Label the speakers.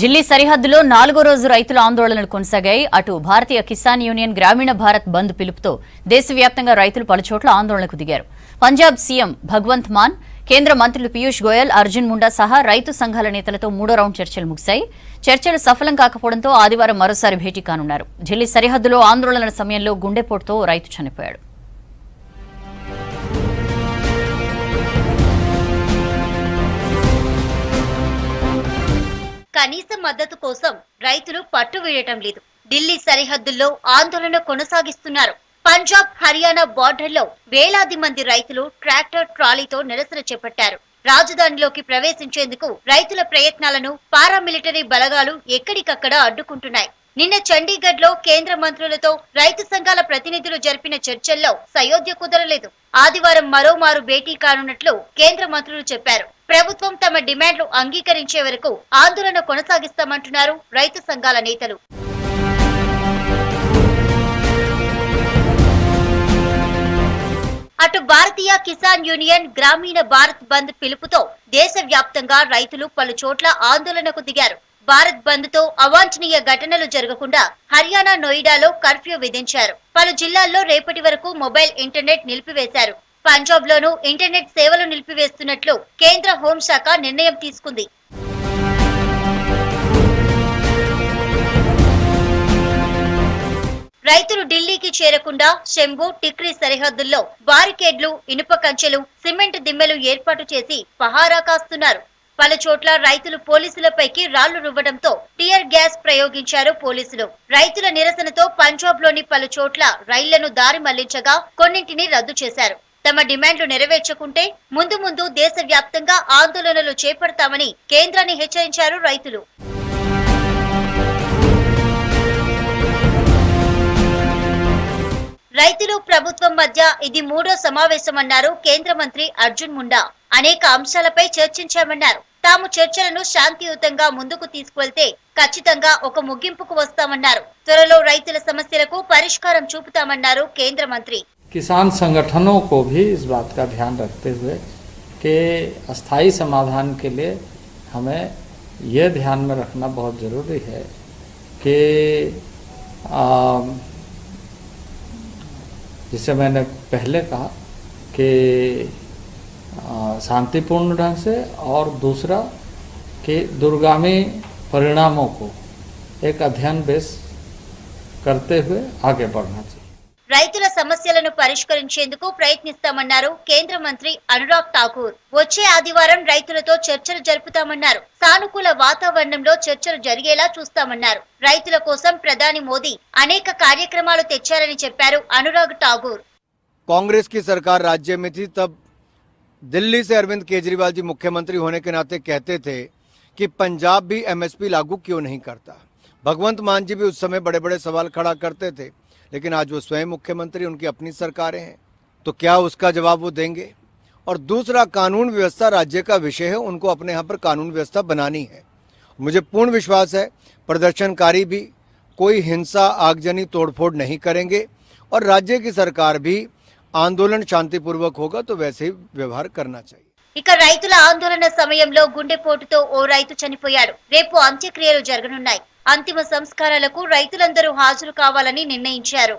Speaker 1: ఢిల్లీ సరిహద్దులో 4వ రోజు రైతుల ఆందోళనలు కొనసాగాయి. అటు భారతీయ కిసాన్ యూనియన్ గ్రామీణ భారత్ బంద్ పిలుపుతో దేశవ్యాప్తంగా రైతులు పలుచోట్ల ఆందోళనకు దిగారు. పంజాబ్ సీఎం భగవంత్ మాన్, కేంద్ర మంత్రులు పీయూష్ గోయల్, అర్జున్ ముండా సహా రైతు సంఘాల నేతలతో 3వ రౌండ్ చర్చలు ముగిశాయి. చర్చలు సఫలం కాకపోవడంతో ఆదివారం మరోసారి భేటీ కానున్నారు. ఢిల్లీ సరిహద్దులో ఆందోళనల సమయంలో గుండెపోటుతో రైతు చనిపోయాడు.
Speaker 2: కనీస మద్దతు కోసం రైతులు పట్టు వీడటం లేదు. ఢిల్లీ సరిహద్దుల్లో ఆందోళన కొనసాగిస్తున్నారు. పంజాబ్, హర్యానా బార్డర్లో వేలాది మంది రైతులు ట్రాక్టర్, ట్రాలీతో నిరసన చేపట్టారు. రాజధానిలోకి ప్రవేశించేందుకు రైతుల ప్రయత్నాలను పారామిలిటరీ బలగాలు ఎక్కడికక్కడ అడ్డుకుంటున్నాయి. నిన్న చండీగఢ్ లో కేంద్ర మంత్రులతో రైతు సంఘాల ప్రతినిధులు జరిపిన చర్చల్లో సయోధ్య కుదరలేదు. ఆదివారం మరోమారు భేటీ కానున్నట్లు కేంద్ర మంత్రులు చెప్పారు. ప్రభుత్వం తమ డిమాండ్లు అంగీకరించే వరకు ఆందోళన కొనసాగిస్తామంటున్నారు రైతు సంఘాల నేతలు. అటు భారతీయ కిసాన్ యూనియన్ గ్రామీణ భారత్ బంద్ పిలుపుతో దేశవ్యాప్తంగా రైతులు పలు చోట్ల ఆందోళనకు దిగారు. భారత్ బంద్ తో అవాంఛనీయ ఘటనలు జరగకుండా హర్యానా నోయిడాలో కర్ఫ్యూ విధించారు. పలు జిల్లాల్లో రేపటి వరకు మొబైల్ ఇంటర్నెట్ నిలిపివేశారు. పంజాబ్ లోనూ ఇంటర్నెట్ సేవలు నిలిపివేస్తున్నట్లు కేంద్ర హోంశాఖ నిర్ణయం తీసుకుంది. రైతులు ఢిల్లీకి చేరకుండా శంభు, టిక్రీ సరిహద్దుల్లో బారికేడ్లు, ఇనుప కంచెలు, సిమెంట్ దిమ్మెలు ఏర్పాటు చేసి పహారా కాస్తున్నారు. పలు చోట్ల రైతులు పోలీసులపైకి రాళ్లు రువ్వడంతో టియర్ గ్యాస్ ప్రయోగించారు పోలీసులు. రైతుల నిరసనతో పంజాబ్ లోని పలు చోట్ల రైళ్లను దారి మళ్లించగా కొన్నింటిని రద్దు చేశారు. తమ డిమాండ్లు నెరవేర్చకుంటే ముందు దేశవ్యాప్తంగా ఆందోళనలు చేపడతామని కేంద్రాన్ని హెచ్చరించారు రైతులు. రైతులు, ప్రభుత్వం మధ్య ఇది 3వ సమావేశమన్నారు కేంద్ర మంత్రి అర్జున్ ముండా. అనేక అంశాలపై చర్చించామన్నారు. తాము చర్చలను శాంతియుతంగా ముందుకు తీసుకువెళ్తే ఖచ్చితంగా ఒక ముగింపుకు వస్తామన్నారు. త్వరలో రైతుల సమస్యలకు పరిష్కారం చూపుతామన్నారు కేంద్ర మంత్రి.
Speaker 3: किसान संगठनों को भी इस बात का ध्यान रखते हुए कि अस्थायी समाधान के लिए हमें ये ध्यान में रखना बहुत ज़रूरी है कि जिसे मैंने पहले कहा कि शांतिपूर्ण ढंग से, और दूसरा कि दूरगामी परिणामों को एक अध्ययन बेस करते हुए आगे बढ़ना चाहिए.
Speaker 2: రైతుల సమస్యలను పరిష్కరించేందుకు ప్రయత్నిస్తామన్నారు కేంద్ర మంత్రి అనురాగ్ ఠాకూర్. వచ్చే ఆదివారం రైతులతో చర్చలు జరుపుతామన్నారు. సానుకూల వాతావరణంలో చర్చలు జరిగేలా చూస్తామన్నారు. రైతుల కోసం ప్రధాని మోదీ అనేక కార్యక్రమాలు తెచ్చారని చెప్పారు అనురాగ్ ఠాకూర్.
Speaker 4: कांग्रेस की सरकार राज्य में थी तब दिल्ली से अरविंद केजरीवाल जी मुख्यमंत्री होने के नाते कहते थे कि पंजाब भी एमएसपी लागू क्यों नहीं करता. भगवंत मान जी भी उस समय बड़े बड़े सवाल खड़ा करते थे, लेकिन आज वो स्वयं मुख्यमंत्री, उनकी अपनी सरकारें हैं, तो क्या उसका जवाब वो देंगे. और दूसरा, कानून व्यवस्था राज्य का विषय है, उनको अपने यहाँ पर कानून व्यवस्था बनानी है. मुझे पूर्ण विश्वास है प्रदर्शनकारी भी कोई हिंसा, आगजनी, तोड़फोड़ नहीं करेंगे और राज्य की सरकार भी ఆందోళన శాంతిపూర్వక होगा तो वैसे ही व्यवहार करना चाहिए.
Speaker 2: ఇక రైతుల ఆందోళన సమయంలో గుండెపోటుతో ఓ రైతు చనిపోయాడు. రేపు అంత్యక్రియలు జరగనున్నాయి. అంతిమ సంస్కారాలకు రైతులందరూ హాజరు కావాలని నిర్ణయించారు.